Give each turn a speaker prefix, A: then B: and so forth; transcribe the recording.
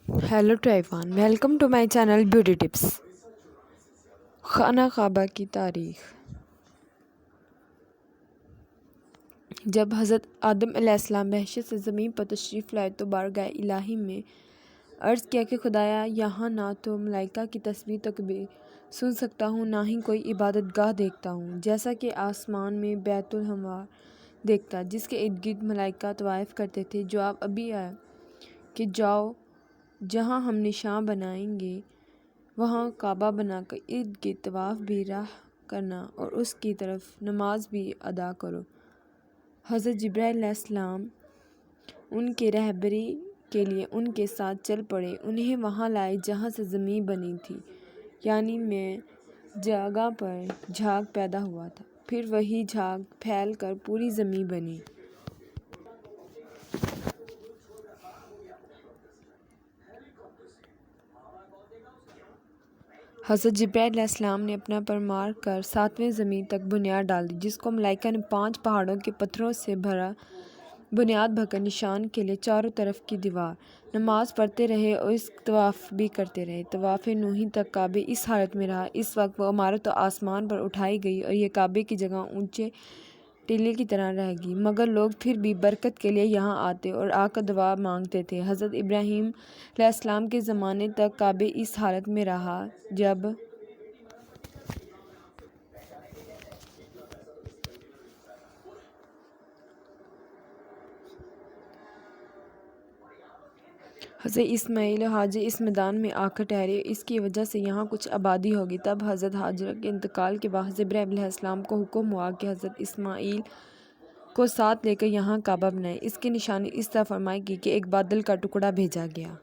A: Hello Taiwan, welcome to my channel beauty tips. خانہ کعبہ کی تاریخ۔ جب حضرت آدم علیہ السلام وحشت سے زمین پر تشریف لائے تو بارگاہ الہی میں عرض کیا کہ خدایا، یہاں نہ تو ملائکہ کی تسبیح تکبیر سن سکتا ہوں، نہ ہی کوئی عبادت گاہ دیکھتا ہوں، جیسا کہ آسمان میں بیت الحمار دیکھتا جس کے ارد گرد ملائکہ طواف کرتے تھے۔ جواب ابھی آیا کہ جاؤ، جہاں ہم نشان بنائیں گے وہاں کعبہ بنا کر ارد گرد طواف بھی راہ کرنا اور اس کی طرف نماز بھی ادا کرو۔ حضرت جبرائیل علیہ السلام ان کی رہبری کے لیے ان کے ساتھ چل پڑے، انہیں وہاں لائے جہاں سے زمین بنی تھی، یعنی میں جگہ پر جھاگ پیدا ہوا تھا، پھر وہی جھاگ پھیل کر پوری زمین بنی۔ حضرت جبرائیل علیہ السلام نے اپنا پر مار کر 7ویں زمین تک بنیاد ڈال دی، جس کو ملائکہ نے 5 پہاڑوں کے پتھروں سے بنیاد بھر کر نشان کے لیے چاروں طرف کی دیوار۔ نماز پڑھتے رہے اور اس طواف بھی کرتے رہے۔ طواف نوحی تک کعبہ اس حالت میں رہا۔ اس وقت وہ عمارت تو آسمان پر اٹھائی گئی اور یہ کعبے کی جگہ اونچے ٹیلے کی طرح رہ گئی، مگر لوگ پھر بھی برکت کے لیے یہاں آتے اور آ کر دعا مانگتے تھے۔ حضرت ابراہیم علیہ السلام کے زمانے تک کعبہ اس حالت میں رہا۔ جب حضرت اسماعیل اور حاجر اس میدان میں آ کر ٹھہرے، اس کی وجہ سے یہاں کچھ آبادی ہوگی۔ تب حضرت حاجرہ کے انتقال کے بعد حضرت ابراہیم علیہ السلام کو حکم ہوا کہ حضرت اسماعیل کو ساتھ لے کر یہاں کعبہ بنائیں۔ اس کی نشانی اس طرح فرمائی گئی کہ ایک بادل کا ٹکڑا بھیجا گیا۔